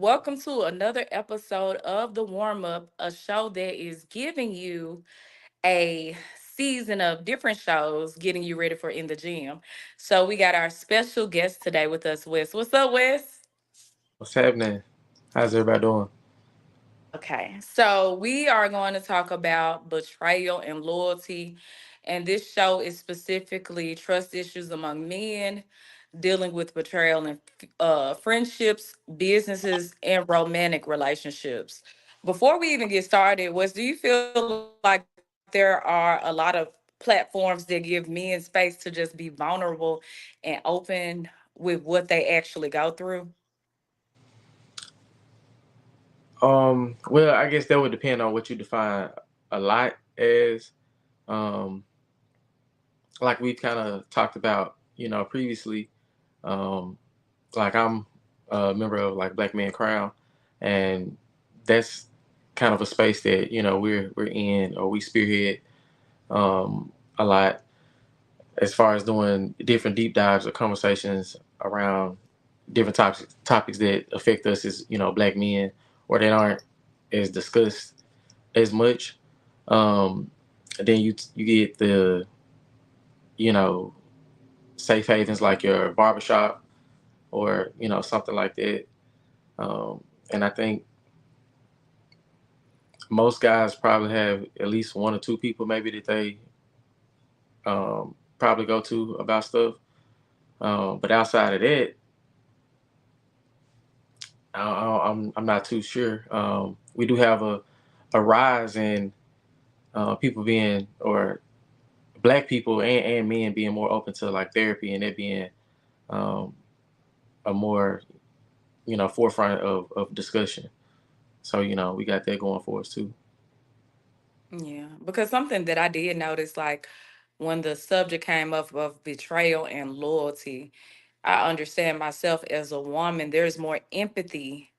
Welcome to another episode of The Warm Up, a show that is giving you a season of different shows, getting you ready for in the gym. So we got our special guest today with us, Wes. What's up, Wes? What's happening? How's everybody doing? Okay, so we are going to talk about betrayal and loyalty. And this show is specifically trust issues among men, dealing with betrayal and friendships, businesses, and romantic relationships. Before we even get started, Wes, do you feel like there are a lot of platforms that give men space to just be vulnerable and open with what they actually go through? Well, I guess that would depend on what you define a lot as. Um, like we've kind of talked about, previously. Um, like I'm a member of like Black Man Crown, and that's kind of a space that we're in or we spearhead a lot as far as doing different deep dives or conversations around different topics that affect us as Black men or that aren't as discussed as much. Um, then you get the you know safe havens like your barbershop or something like that. And I think most guys probably have at least one or two people maybe that they probably go to about stuff. But outside of that, I'm not too sure. We do have a rise in people being or Black people and men being more open to like therapy and it being um, a more forefront of discussion. So we got that going for us too. Yeah, because something that I did notice, like when the subject came up of betrayal and loyalty, I understand myself as a woman, there's more empathy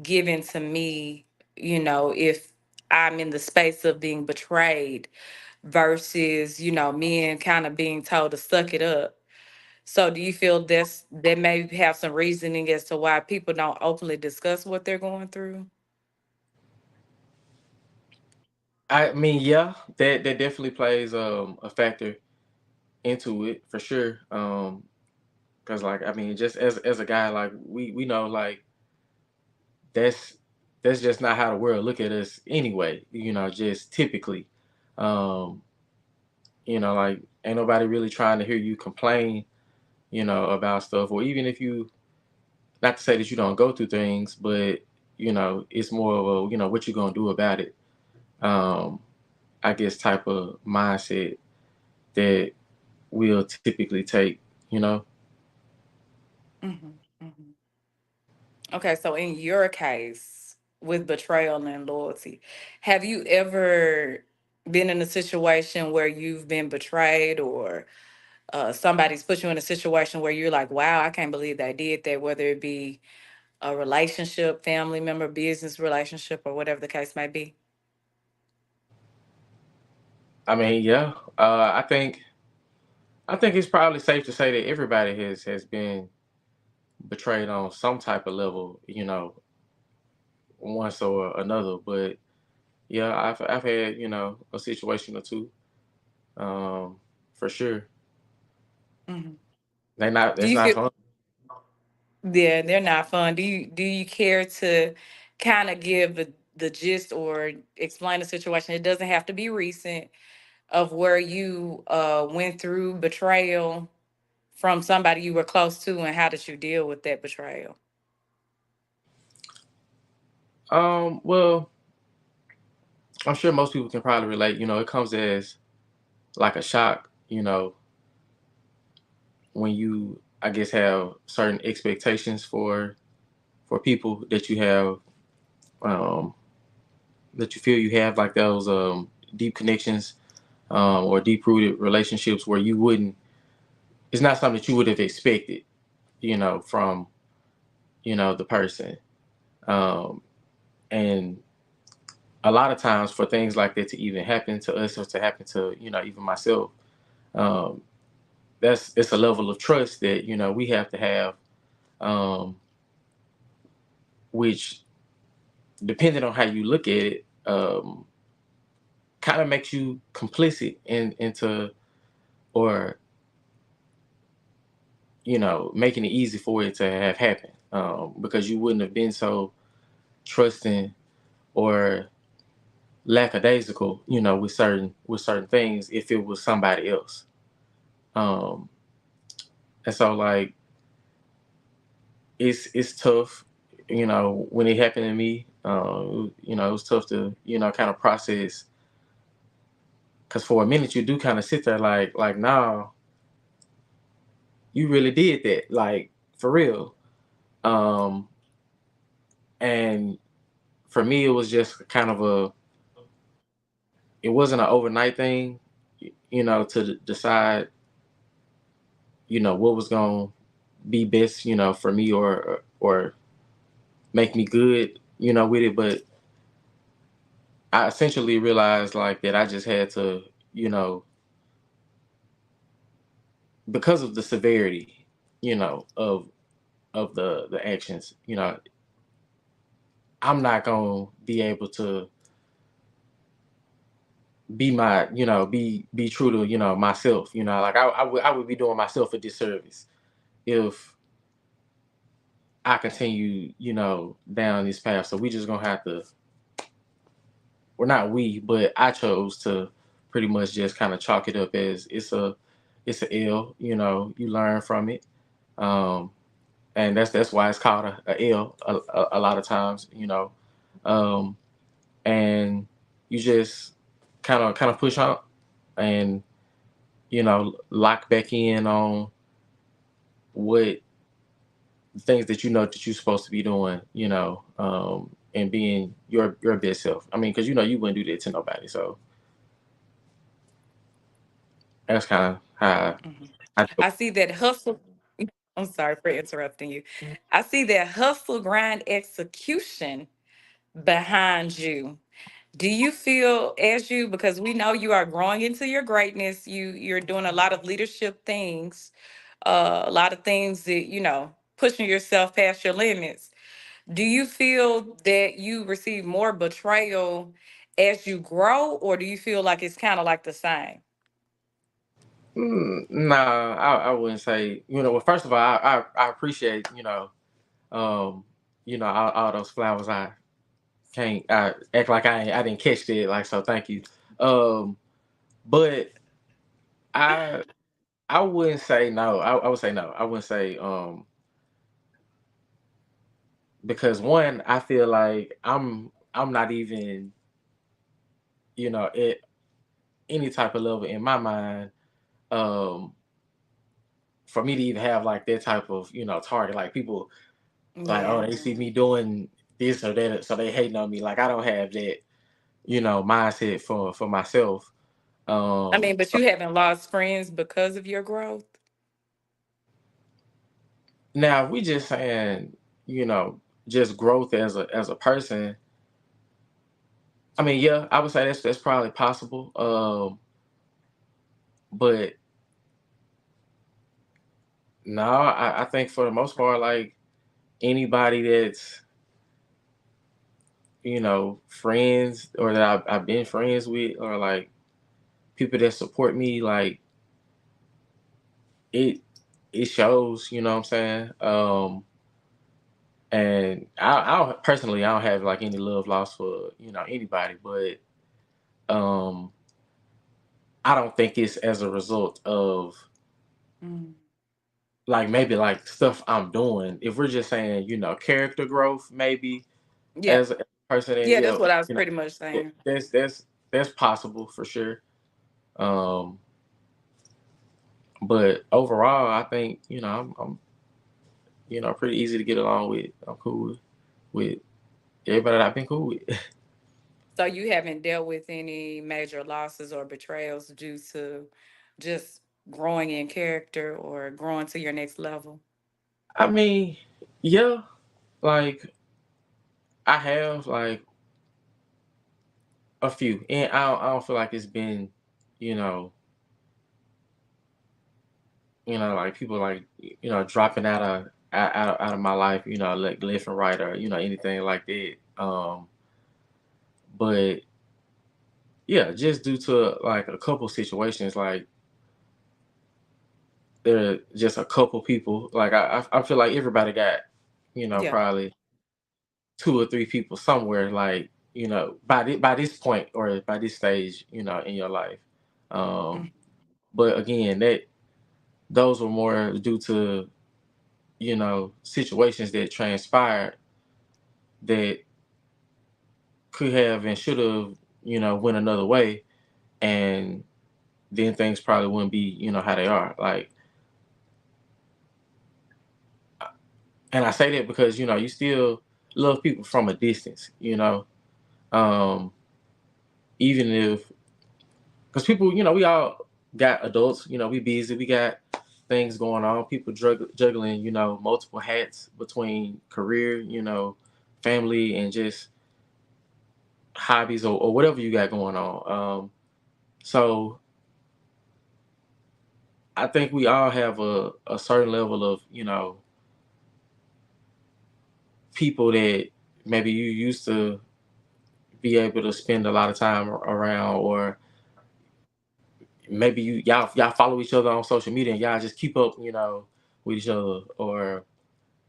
given to me, if I'm in the space of being betrayed versus, men kind of being told to suck it up. So do you feel that may have some reasoning as to why people don't openly discuss what they're going through? I mean, yeah, that definitely plays a factor into it for sure. Because like I mean, just as a guy, like we know like that's that's just not how the world look at us anyway. Just typically, um, like ain't nobody really trying to hear you complain, about stuff, or even if you, not to say that you don't go through things, but it's more of a what you gonna do about it. Um, I guess type of mindset that we'll typically take. You know, Hmm. Hmm. Okay, so in your case with betrayal and loyalty, have you ever been in a situation where you've been betrayed or somebody's put you in a situation where you're like, wow, I can't believe they did that, whether it be a relationship, family member, business relationship, or whatever the case may be? I mean, yeah, I think it's probably safe to say that everybody has been betrayed on some type of level, once or another. But yeah, I've had a situation or two, um, for sure. Hmm. They not Do That's you not feel, fun. yeah, they're not fun. Do you care to kind of give the gist or explain the situation? It doesn't have to be recent of where you went through betrayal from somebody you were close to, and how did you deal with that betrayal? Well, I'm sure most people can probably relate. It comes as like a shock. When you, I guess, have certain expectations for people that you have, um, that you feel you have like those deep connections, or deep rooted relationships where you wouldn't. It's not something that you would have expected, from the person. Um, and a lot of times for things like that to even happen to us or to happen to even myself, um, it's a level of trust that we have to have, um, which, depending on how you look at it, kind of makes you complicit into, or making it easy for it to have happened, because you wouldn't have been so trusting or lackadaisical, with certain things if it was somebody else. Um, and so, like, it's tough, when it happened to me. It was tough to kind of process, because for a minute you do kind of sit there like, nah, you really did that, like, for real. Um, and for me, it was just kind of it wasn't an overnight thing, to decide, what was going to be best, for me, or make me good, with it. But I essentially realized, like, that I just had to, you know, because of the severity, of the actions, I'm not going to be able to be true to, myself, like, I would be doing myself a disservice if I continue, down this path. So we just gonna have to, well, not we, but I chose to pretty much just kind of chalk it up as it's a L. You learn from it, um, and that's why it's called a L a lot of times. Um, and you just kind of push on, and lock back in on what things that that you're supposed to be doing, and being your best self. I mean, because you wouldn't do that to nobody. So that's kind of how Mhm. I do. I see that hustle. I'm sorry for interrupting you. I see that hustle grind execution behind you. Do you feel as you, because we know you are growing into your greatness, you're doing a lot of leadership things, a lot of things that, pushing yourself past your limits. Do you feel that you receive more betrayal as you grow, or do you feel like it's kind of like the same? Nah, I wouldn't say. Well, first of all, I appreciate um, all those flowers. I act like I didn't catch that. Like, so thank you. Um, but I I wouldn't say no. I would say no. I wouldn't say, because, one, I feel like I'm not even, at any type of level in my mind, um for me to even have like that type of, target. Like, people, like, oh, Yeah. they see me doing this or that, so they hating on me. Like, I don't have that, mindset for myself. I mean, but So you haven't lost friends because of your growth. now, if we just saying, you know just growth as a person. I mean, yeah, I would say that's probably possible. But no, I think for the most part, like, anybody that's, friends, or that I've been friends with, or like people that support me, like, it it shows, what I'm saying? And I don't have like any love lost for, anybody, but um I don't think it's as a result of, Mm. like, maybe like stuff I'm doing. If we're just saying, character growth, maybe, Yeah. as a person, and Yeah, yeah, that's what I was you know, pretty much saying. that's possible for sure. Um, but overall, I think, I'm pretty easy to get along with. I'm cool with everybody that I've been cool with. So you haven't dealt with any major losses or betrayals due to just growing in character or growing to your next level? I mean, yeah, like, I have, like, a few, and I don't feel like it's been, you know, like, people, like, dropping out of my life, like left and right or anything like that. But yeah, just due to like a couple situations, like there are just a couple people. Like I feel like everybody got Yeah. probably two or three people somewhere, like by this point or by this stage, in your life. Um, Mm. but again, those were more due to situations that transpired that could have and should have went another way, and then things probably wouldn't be how they are. Like, and I say that because you still love people from a distance. Um, even if because people, we all got adults. We busy. We got things going on. People juggling, multiple hats between career, family, and just hobbies or whatever you got going on. So I think we all have a certain level of, people that maybe you used to be able to spend a lot of time around, or maybe y'all follow each other on social media and y'all just keep up, with each other, or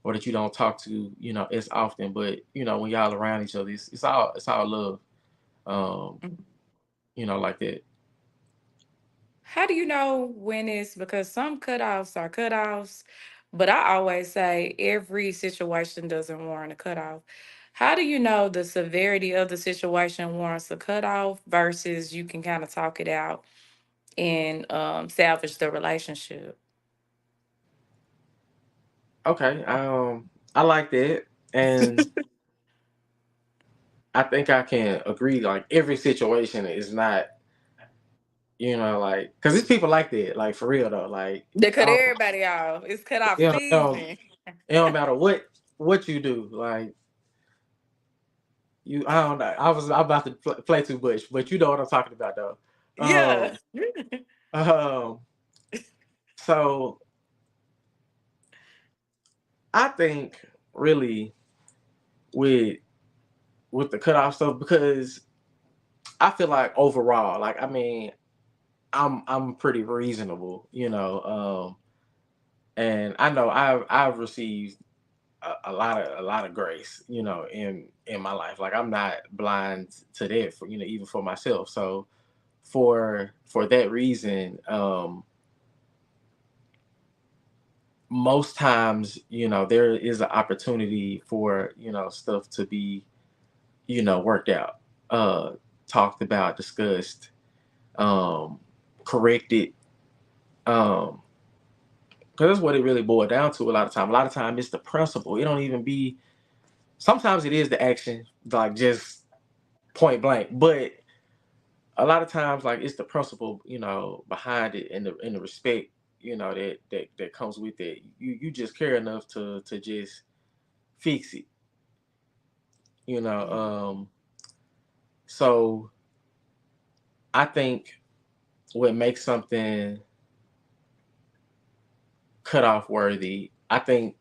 that you don't talk to, as often. But when y'all around each other, it's all love, um, Mm. like that. How do you know when it's because some cutoffs are cutoffs, but I always say every situation doesn't warrant a cutoff. How do you know the severity of the situation warrants a cutoff versus you can kind of talk it out and salvage the relationship? Okay, I like that, and I think I can agree. Like every situation is not, like because it's people like that. Like for real though. Like They cut I don't, everybody off. It's cutoff it don't, season. it don't matter what you do. Like I don't know. I'm about to play too much, but you know what I'm talking about though. Yeah. Um, so I think really with the cutoff stuff, because I feel like overall, like I mean, I'm pretty reasonable, and I know I've received a lot of grace, in my life. Like I'm not blind to that, for even for myself. So for that reason, most times, there is an opportunity for stuff to be worked out, uh, talked about, discussed, um, corrected. Um, because that's what it really boiled down to a lot of time. A lot of time it's the principle. It don't even be. Sometimes it is the action, like just point blank. But a lot of times, like it's the principle, behind it, and the respect, that comes with it. You just care enough to just fix it. You know. Mhm. So I think what makes something cutoff worthy, I think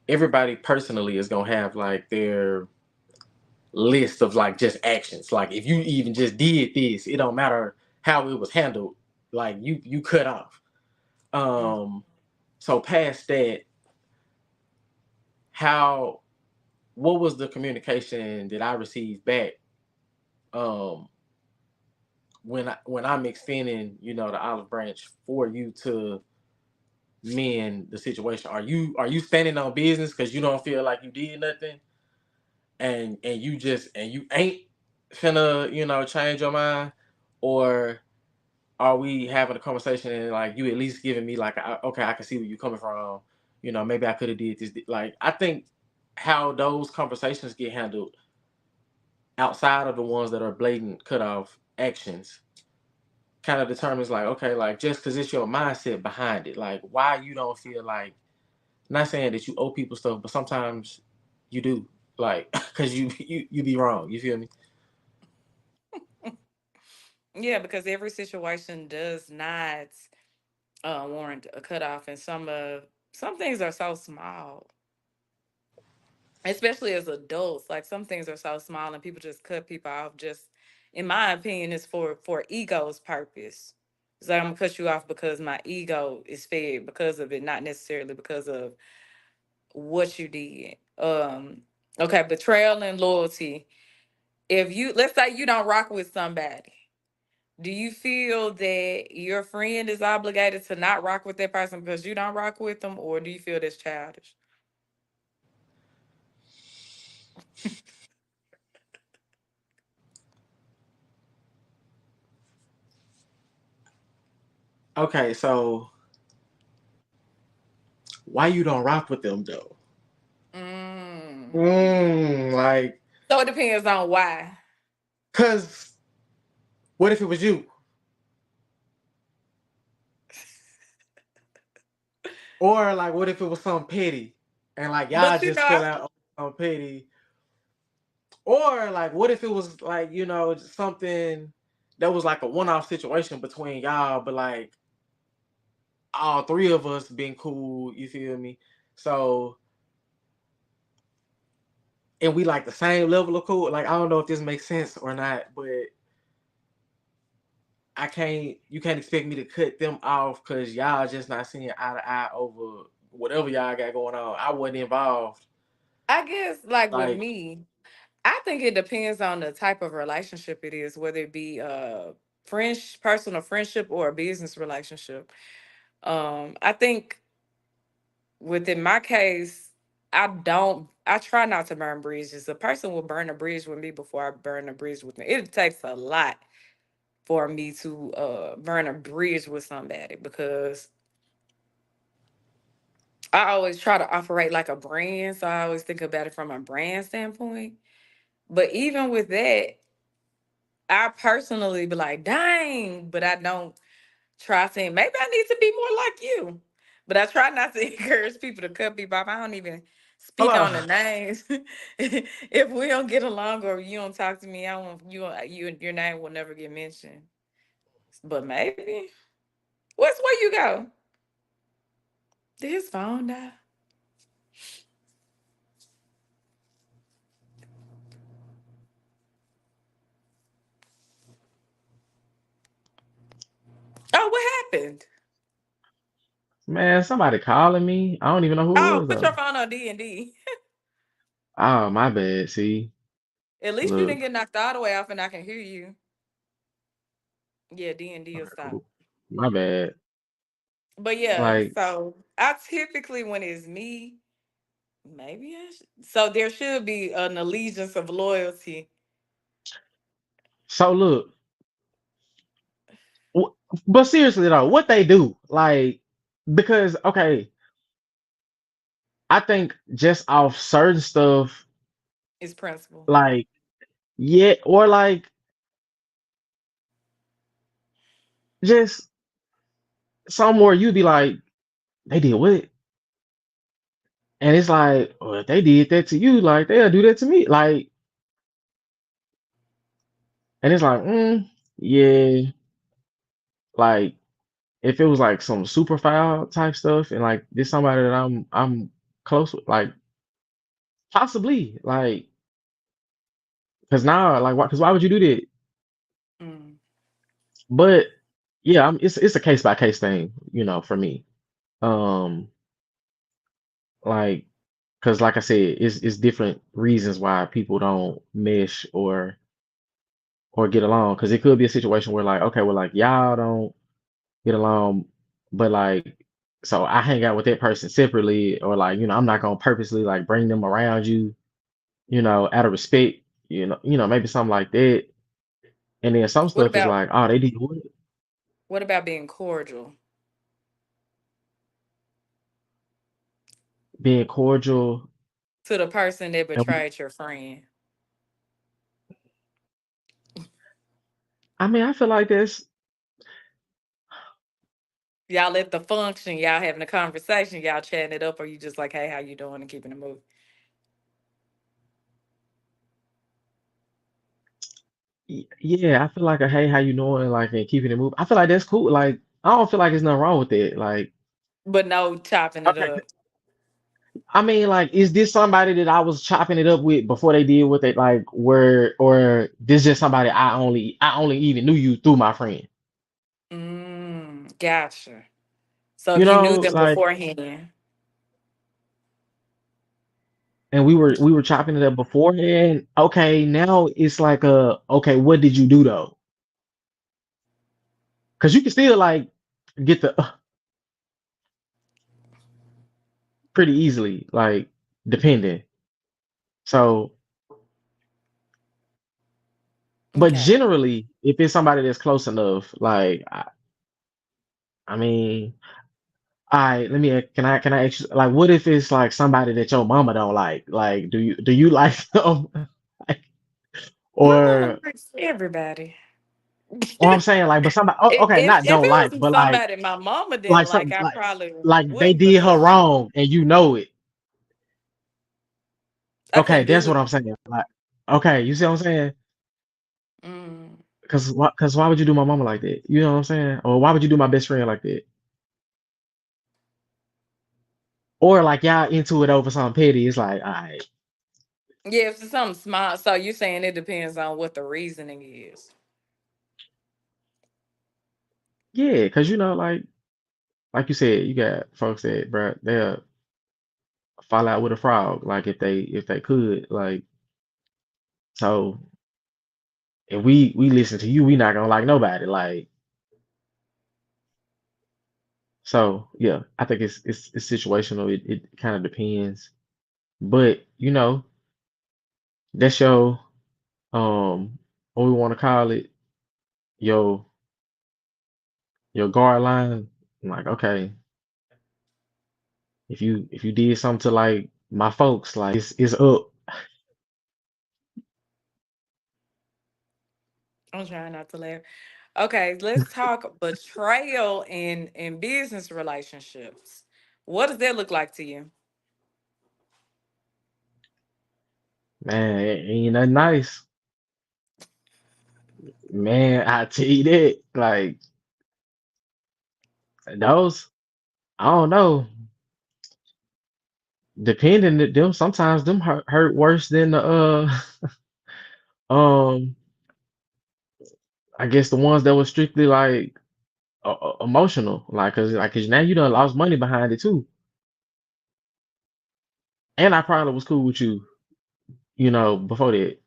everybody personally is gonna have like their list of like just actions. Like if you even just did this, it don't matter how it was handled. Like you cut off. Mm. Um, so past that, how what was the communication that I received back? Um, when I'm extending, the olive branch for you to mend the situation. Are you standing on business because you don't feel like you did nothing, and you ain't finna change your mind, or are we having a conversation and like you at least giving me like okay, I can see where you're coming from. Maybe I could have did this. Like I think how those conversations get handled outside of the ones that are blatant cut off actions kind of determines like okay, like just because it's your mindset behind it, like why you don't feel like, not saying that you owe people stuff, but sometimes you do, like because you be wrong. You feel me? Yeah, because every situation does not warrant a cutoff, and some of Some things are so small, especially as adults. Like some things are so small, and people just cut people off. Just, in my opinion, it's for ego's purpose. It's like I'm gonna cut you off because my ego is fed because of it, not necessarily because of what you did. Okay, betrayal and loyalty. If you, let's say you don't rock with somebody, do you feel that your friend is obligated to not rock with that person because you don't rock with them, or do you feel that's childish? Okay, so why you don't rock with them though? Mm. Like, So it depends on why. cause what if it was you? Or like, what if it was something petty, and like y'all But you just know, fell out on something petty? Or like, what if it was like just something that was like a one-off situation between y'all, but like all three of us been cool. You feel me? So and we like the same level of cool. Like I don't know if this makes sense or not, but I can't. You can't expect me to cut them off because y'all just not seeing eye to eye over whatever y'all got going on. I wasn't involved. I guess like with Like, me, I think it depends on the type of relationship it is, whether it be friends, personal friendship, or a business relationship. I think within my case, I try not to burn bridges. A person will burn a bridge with me before I burn a bridge with me. It takes a lot for me to burn a bridge with somebody because I always try to operate like a brand. So I always think about it from a brand standpoint. But even with that, I personally be like, dang, but I don't try saying maybe I need to be more like you. But I try not to encourage people to cut people off. I don't even hold speak on. on the names. If we don't get along or you don't talk to me, I won't your name will never get mentioned. But maybe. What's where you go? Did his phone die? Oh, what happened? Man, somebody calling me. I don't even know who it Oh, was put your though. phone on D&D. Oh, my bad. See, At least you didn't look. get knocked all the way off and I can hear you. Yeah, D&D will Okay, stop. cool. My bad. But yeah, Like, so I typically, when it's me, maybe so there should be an allegiance of loyalty. so look. w- But seriously though, what they do, like, because okay, I think just off certain stuff, Is principle. like, yeah, or like just somewhere you'd be like, they did what? And it's like, well, if they did that to you, like they'll do that to me. Like, and it's like, yeah, like if it was like some super foul type stuff, and like this somebody that I'm close with, like possibly, like, because now, like, why? Because why would you do that? Mm. But yeah, it's a case by case thing, for me. Um, like, because like I said, it's different reasons why people don't mesh or get along. Because it could be a situation where like, okay, well, like y'all don't get along, but like, so I hang out with that person separately, or like, I'm not gonna purposely like bring them around you, out of respect, maybe something like that. And then some What stuff is about like, oh, they did what? what about being cordial Being cordial, to the person that and betrayed your friend? I mean, I feel like that's Y'all at the function, y'all having a conversation, y'all chatting it up, or you just like, hey, how you doing, and keeping it moving? Yeah, I feel like a hey, how you doing? Like, and keeping it moving. I feel like that's cool. Like, I don't feel like there's nothing wrong with it. Like, but no chopping it Okay. up. I mean, like, is this somebody that I was chopping it up with before they did what they like were, or this just somebody I only even knew you through my friend? Gotcha. So You if you knew know, them like, beforehand, and we were chopping it up beforehand. Okay, now it's like okay, what did you do though? Because you can still like get the pretty easily, like depending. So, but okay. generally, if it's somebody that's close enough, like I mean, let me can I ask you, like, what if it's like somebody that your mama don't like? Like, do you like them? Like, My mama or likes everybody. or I'm saying like, but somebody, okay, If not don't it like, was but somebody my mama didn't like like, something I probably like they wouldn't did put her them. wrong and you know it. I Okay, couldn't that's do what it. I'm saying. Like, okay, you see what I'm saying? Mm. Cause why would you do my mama like that? You know what I'm saying? Or why would you do my best friend like that? Or like y'all into it over something petty? It's like, all right, Yeah, if it's something small. So you're saying it depends on what the reasoning is. yeah, cause like you said, you got folks that, bro, they'll fall out with a frog, like if they could, like so. If we listen to you, we not gonna like nobody, like so. Yeah, I think it's situational. It kind of depends, but that's your what we want to call it, your your guard line. I'm like, okay, if you did something to like my folks, like it's up. I'm trying not to laugh. Okay, let's talk betrayal in business relationships. What does that look like to you? Man, it ain't nothing nice. Man, I tell you that. Like those, I don't know. Depending on them, sometimes them hurt worse than the um I guess the ones that were strictly like emotional, like cause now you done lost money behind it too. And I probably was cool with you, before that.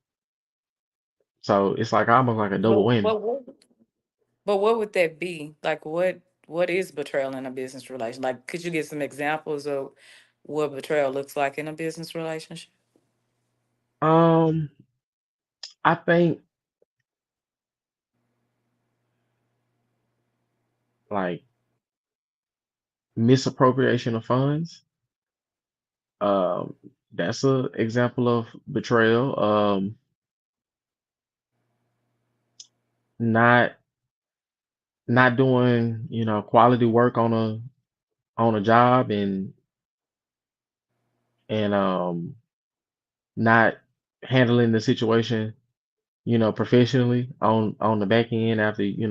So it's like almost like a double But whammy. but what but what would that be? Like what is betrayal in a business relation? Like could you give some examples of what betrayal looks like in a business relationship? Um, I think like misappropriation of funds. Um, that's a example of betrayal. Not not doing, quality work on a job and not handling the situation, professionally on the back end after, you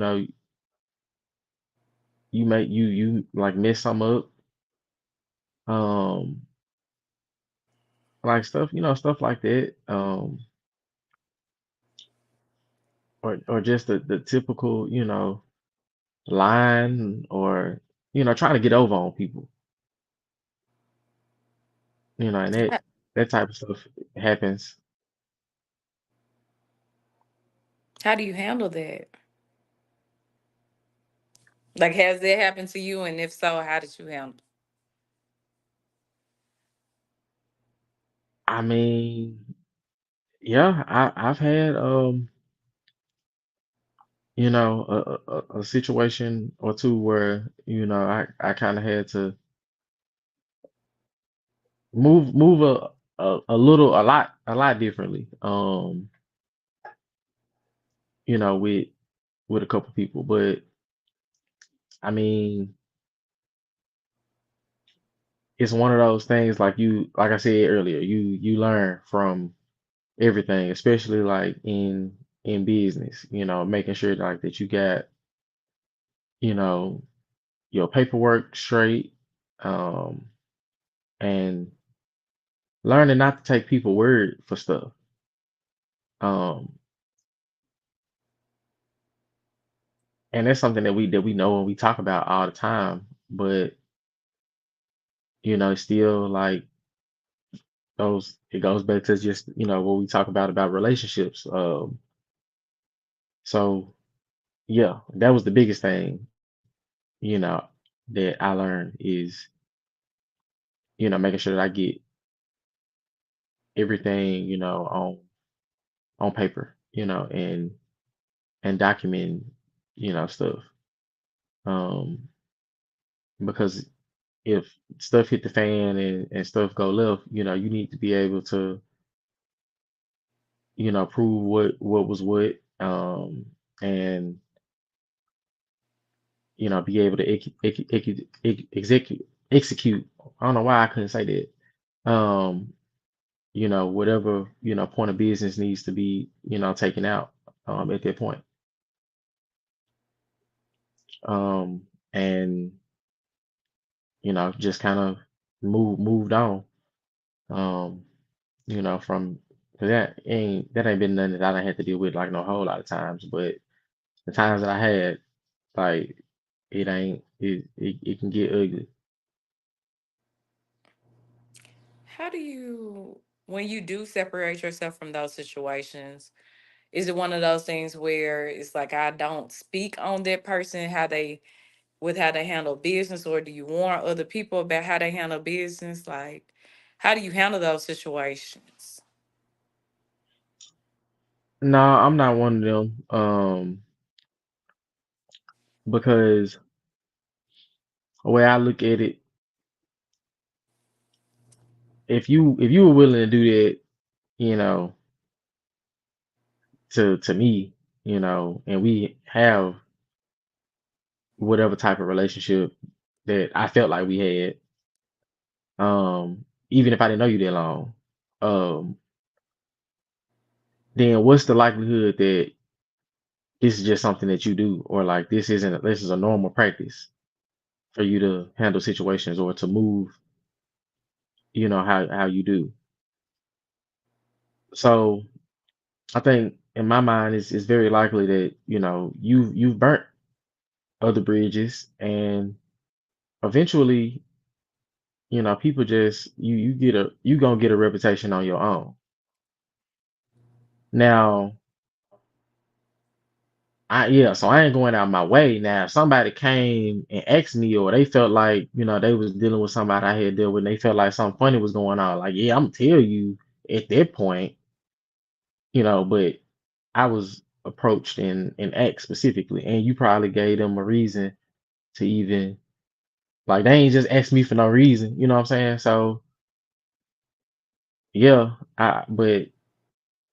like mess some up. Um, like stuff like that. Or just the typical, lying or, trying to get over on people, and that H- that type of stuff happens. How do you handle that? Like has that happened to you and if so, how did you handle it? I mean, yeah, I've had a situation or two where, I kind of had to move a lot differently. With a couple people, but I mean, it's one of those things like I said earlier, you learn from everything, especially like in business, making sure like that you got, you know, your paperwork straight, um, and learning not to take people word for stuff. Um, and that's something that we know and we talk about all the time, but it's still like it goes back to just what we talk about relationships. So yeah, that was the biggest thing, you know, that I learned is making sure that I get everything on paper, and document stuff. Um, because if stuff hit the fan and stuff go left, you need to be able to, prove what was what, and be able to execute. I don't know why I couldn't say that. Whatever, point of business needs to be, taken out at that point. And just kind of moved on. Um, from 'cause that ain't been nothing that I done had to deal with like no whole lot of times, but the times that I had, like it can get ugly. How do you, when you do separate yourself from those situations, is it one of those things where it's like I don't speak on that person, how they handle business, or do you warn other people about how they handle business? Like, how do you handle those situations? No, I'm not one of them. Because the way I look at it, if you were willing to do that, you know, to me, and we have whatever type of relationship that I felt like we had, even if I didn't know you that long, um, then what's the likelihood that this is just something that you do, or like this is a normal practice for you to handle situations or to move, how you do. So I think in my mind it's very likely that you've burnt other bridges, and eventually people just you gonna get a reputation on your own. Now so I ain't going out my way. Now if somebody came and asked me, or they felt like they was dealing with somebody I had dealt with, and they felt like something funny was going on, like, yeah, I'm gonna tell you at that point, but I was approached and asked specifically, and you probably gave them a reason to even, like, they ain't just asked me for no reason, you know what I'm saying? So yeah, but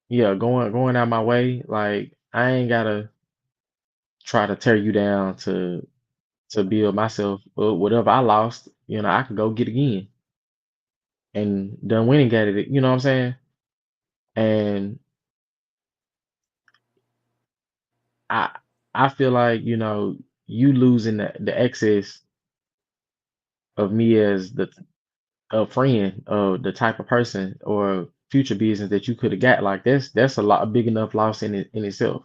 yeah, going out my way, like, I ain't gotta try to tear you down to build myself up. Whatever I lost, I could go get again and done went and got it, you know what I'm saying? And I I feel like, you losing the excess of me as a friend, of the type of person or future business that you could have got. Like, that's a big enough loss in itself,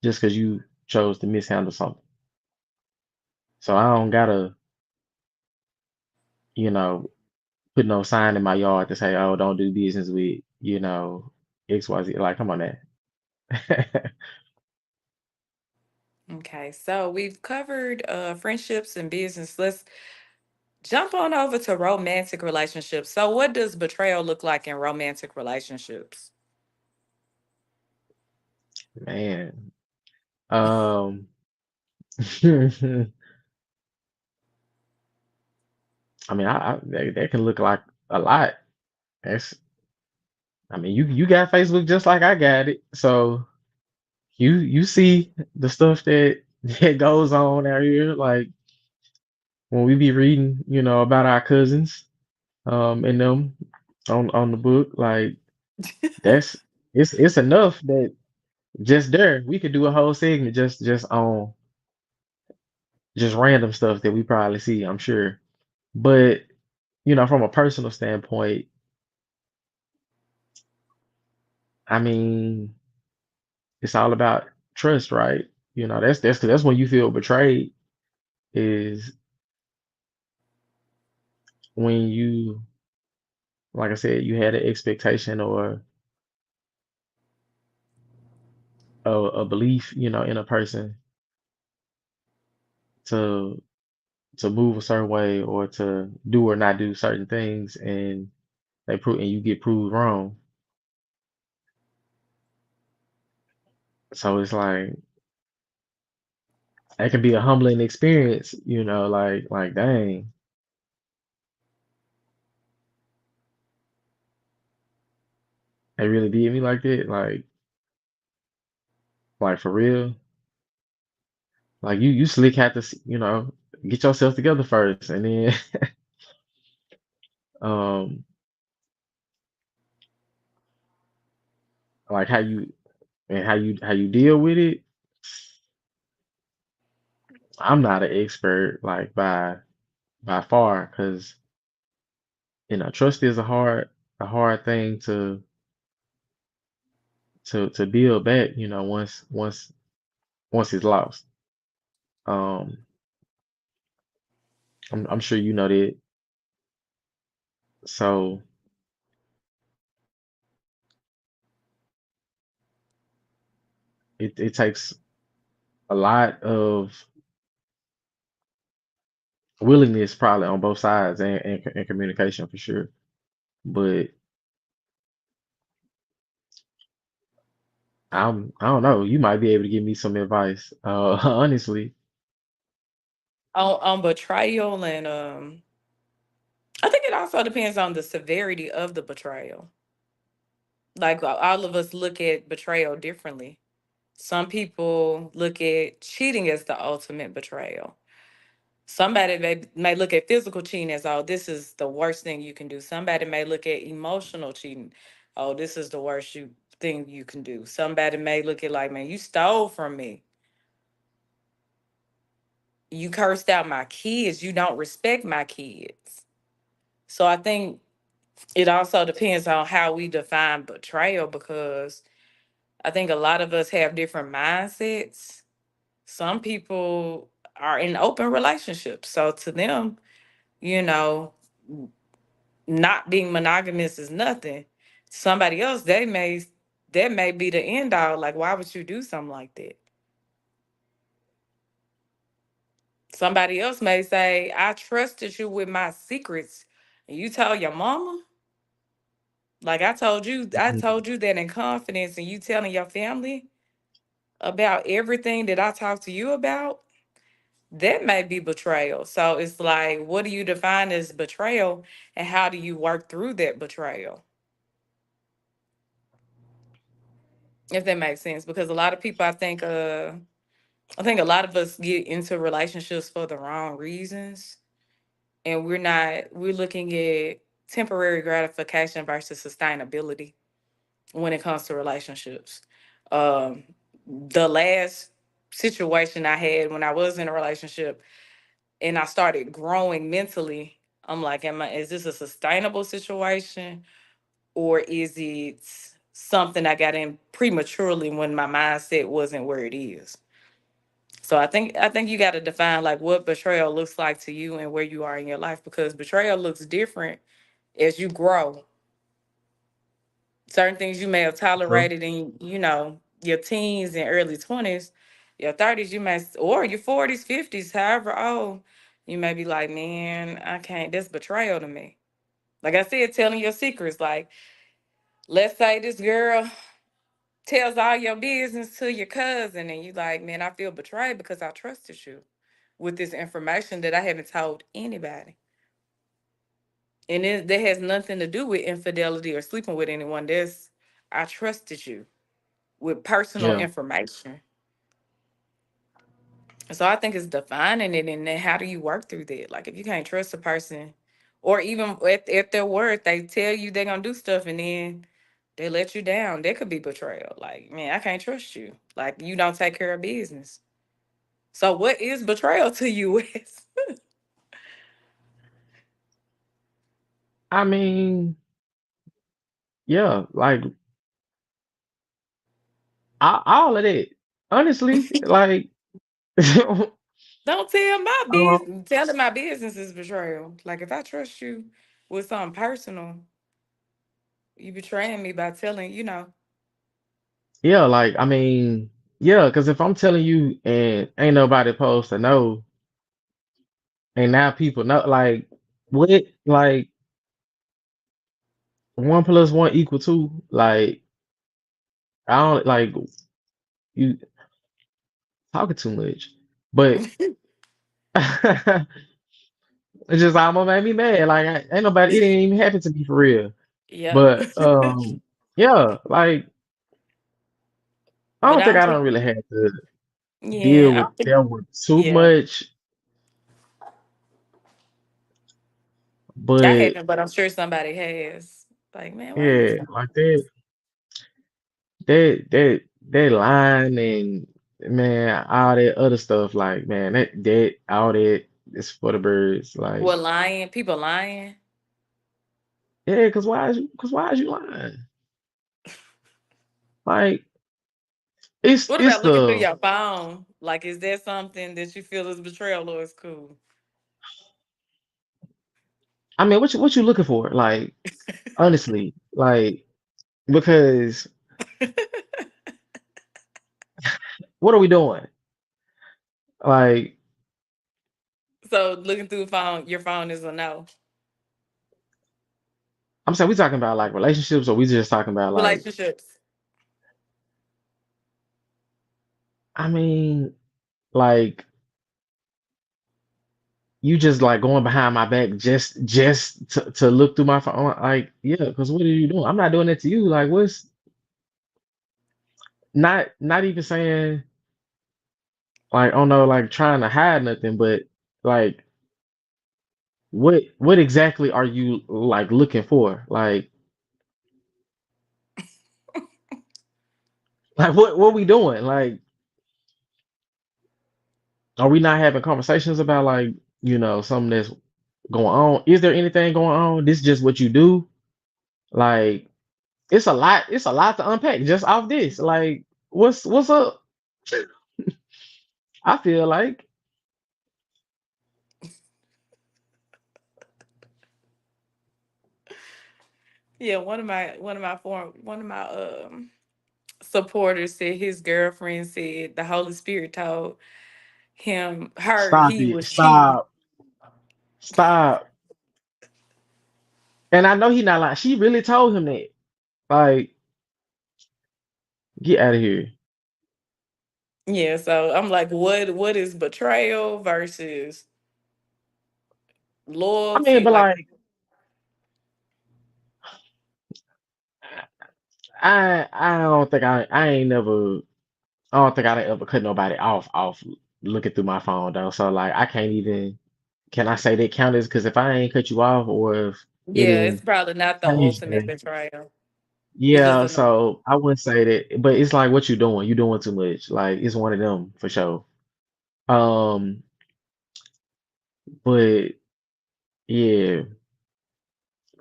just because you chose to mishandle something. So I don't gotta, you know, put no sign in my yard to say, oh, don't do business with, XYZ. Like, come on now. Okay, so we've covered friendships and business. Let's jump on over to romantic relationships. So, what does betrayal look like in romantic relationships? Man. Um, I mean, that can look like a lot. That's, I mean, you got Facebook just like I got it, so you see the stuff that that goes on out here. Like, when we be reading, about our cousins, and them on the book, like, that's it's enough that just there we could do a whole segment just on just random stuff that we probably see, I'm sure. But from a personal standpoint, I mean, it's all about trust, right? That's when you feel betrayed is when you, like I said, you had an expectation or a belief, in a person to move a certain way or to do or not do certain things, and and you get proved wrong. So it's like it can be a humbling experience, like dang, they really did me like that, like for real. Like you slick had to, get yourself together first, and then um, like how you deal with it. I'm not an expert like by far, because trust is a hard thing to build back. Once it's lost. Um, I'm sure you know that. So it takes a lot of willingness probably on both sides, and communication for sure. But I don't know. You might be able to give me some advice. Honestly. On betrayal and I think it also depends on the severity of the betrayal. Like all of us look at betrayal differently. Some people look at cheating as the ultimate betrayal. Somebody may look at physical cheating as, oh, this is the worst thing you can do. Somebody may look at emotional cheating. Oh, this is the thing you can do. Somebody may look at like, man, you stole from me. You cursed out my kids. You don't respect my kids. So I think it also depends on how we define betrayal, because I think a lot of us have different mindsets. Some people are in open relationships. So to them, you know, not being monogamous is nothing. Somebody else, that may be the end all. Like, why would you do something like that? Somebody else may say, I trusted you with my secrets, and you tell your mama. Like I Mhm. told you that in confidence, and you telling your family about everything that I talked to you about. That may be betrayal. So it's like, what do you define as betrayal, and how do you work through that betrayal? If that makes sense, because a lot of people, I think a lot of us get into relationships for the wrong reasons, and we're looking at temporary gratification versus sustainability when it comes to relationships. Um, the last situation I had when I was in a relationship and I started growing mentally, I'm like, is this a sustainable situation, or is it something I got in prematurely when my mindset wasn't where it is? So I think you got to define like what betrayal looks like to you and where you are in your life, because betrayal looks different as you grow. Certain things you may have True. tolerated in, your teens and early 20s, your 30s, or your 40s, 50s, however old, you may be like, man, I can't, that's betrayal to me. Like I said, telling your secrets. Like, let's say this girl tells all your business to your cousin, and you like, man, I feel betrayed because I trusted you with this information that I haven't told anybody. And that has nothing to do with infidelity or sleeping with anyone. I trusted you with personal Yeah. information. So I think it's defining it, and then how do you work through that? Like, if you can't trust a person, or even if their word, they tell you they're gonna do stuff and then they let you down, that could be betrayal. Like, man, I can't trust you. Like, you don't take care of business. So what is betrayal to you, Wes? I mean, yeah, like all of that. Honestly, like, Don't tell my um, business. Telling my business is betrayal. Like if I trust you with something personal, you betraying me by telling, yeah, like I mean, yeah, because if I'm telling you and ain't nobody supposed to know, and now people know, like, what, like, 1 + 1 = 2, like, I don't like you talking too much, but it's just almost made me mad. Like, ain't nobody, it didn't even happen to me for real. Yep. But yeah, like, I But don't I think don't I think, don't really have to deal yeah, I with don't think, that one too yeah, much, I but haven't, but I'm sure somebody has. Like, man, why you? yeah, like that line and man, all that other stuff, like man, that all that is for the birds. Like, What lying? People lying. yeah, cause why is you lying? Like, What it's about looking through the your phone? Like, is that something that you feel is betrayal or is cool? I mean, what you looking for? Like, honestly, like because what are we doing? Like, So looking through your phone is a no. I'm saying we talking about like relationships, or we just talking about like, Relationships. I mean, like you just like going behind my back just to look through my phone. Like, yeah, because what are you doing? I'm not doing that to you. Like, what's not even saying like, oh no, like trying to hide nothing, but like what exactly are you like looking for? Like what we doing? Like, are we not having conversations about like, something that's going on? Is there anything going on? This just what you do? Like, it's a lot to unpack just off this. Like, what's up? I feel like Yeah, one of my supporters said his girlfriend said the Holy Spirit told her stop he it. was cheating. Stop. And I know he not lying. She really told him that. Like, get out of here. Yeah, so I'm like, what is betrayal versus I mean, loyalty? but Like, like, I don't think I ain't never I don't think I done ever cut nobody off looking through my phone though. So like I can't even can I say that count as because if I ain't cut you off or if it yeah, it's didn't probably not the change ultimate that, betrayal. It's just yeah, annoying. so I wouldn't say that, but it's like what you doing? You doing too much. Like it's one of them for sure. Um, but yeah,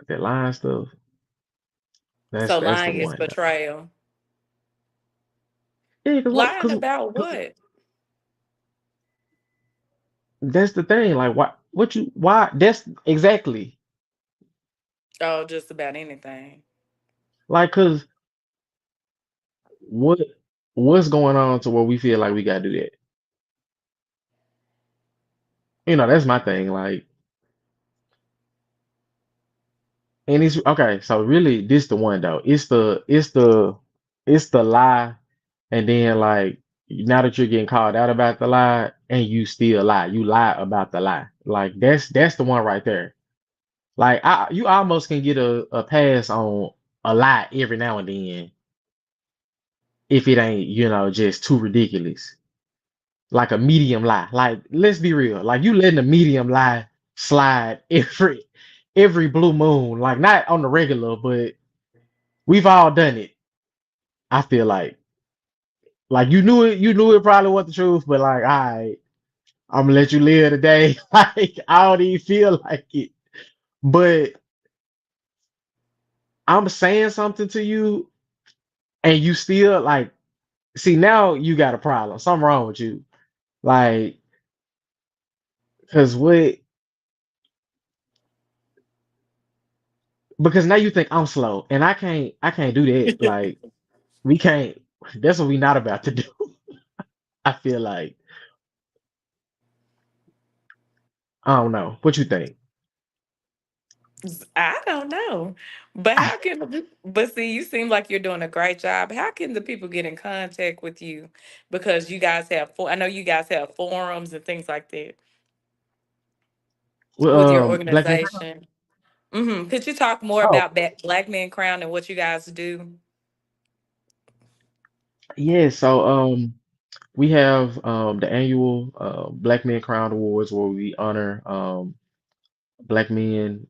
that line stuff, So that's the lying is one though. betrayal. Yeah, Lying cause, about 'cause what? that's the thing. Like why that's exactly Oh, just about anything. like cause what what's going on to where we feel like we gotta do that? That's my thing. Like, and it's okay. So really, this the one though. It's the lie, and then like now that you're getting called out about the lie, and you still lie. You lie about the lie. Like that's the one right there. Like you almost can get a pass on a lie every now and then if it ain't just too ridiculous. Like a medium lie. Like let's be real. Like you letting a medium lie slide every blue moon. Like not on the regular, but we've all done it. I feel like you knew it probably wasn't the truth, but like, all right, I'm gonna let you live today. Like I don't even feel like it. But I'm saying something to you and you still like, see, now you got a problem. Something wrong with you. Like, cause what, because now you think I'm slow and I can't do that. Like, we can't, that's what we not about to do. I feel like, I don't know. What you think? I don't know. But how can but see, you seem like you're doing a great job. How can the people get in contact with you? Because you guys have I know you guys have forums and things like that Well, with your Black man. organization. Could you talk more Oh, about Black Men Crown and what you guys do? yeah. So, we have the annual Black Men Crown Awards where we honor black men,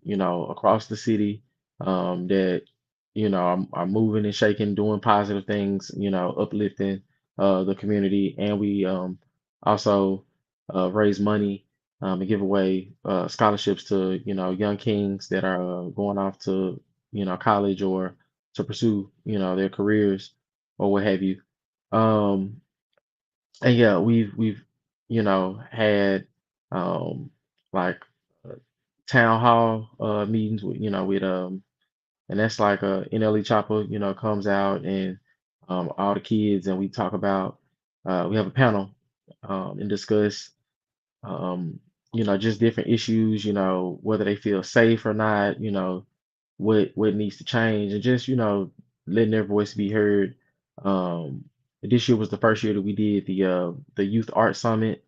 across the city, that, are moving and shaking, doing positive things, uplifting the community. And we also raise money and give away scholarships to, young kings that are going off to, college or to pursue, their careers or what have you. Um, and yeah, we've had like town hall meetings with with and that's like NLE Chopper comes out and all the kids and we talk about we have a panel and discuss um just different issues, whether they feel safe or not, what needs to change and just letting their voice be heard. This year was the first year that we did the youth art summit.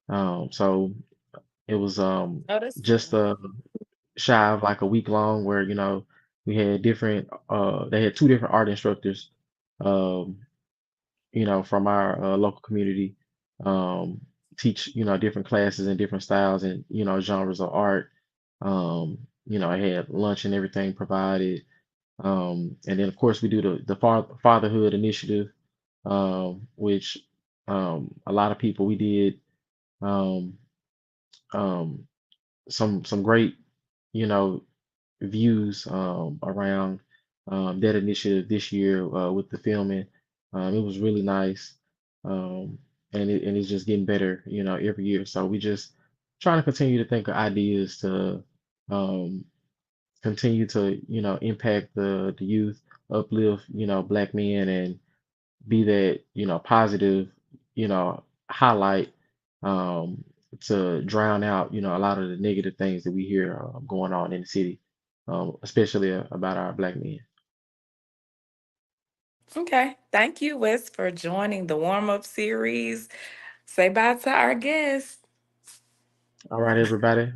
So it was Oh, that's just cool. shy of like a week long where we had different they had two different art instructors um from our local community um teach different classes and different styles and genres of art. I had lunch and everything provided. And then of course we do the fatherhood initiative, which a lot of people we did um um some great you know views around that initiative this year with the filming. It was really nice, um, and it's just getting better, every year. So we just trying to continue to think of ideas to um, continue to, impact the youth, uplift, black men, and be that, positive, highlight um, to drown out, a lot of the negative things that we hear going on in the city, especially about our black men. Okay. Thank you, Wes, for joining the warm up series. Say bye to our guests. All right, everybody.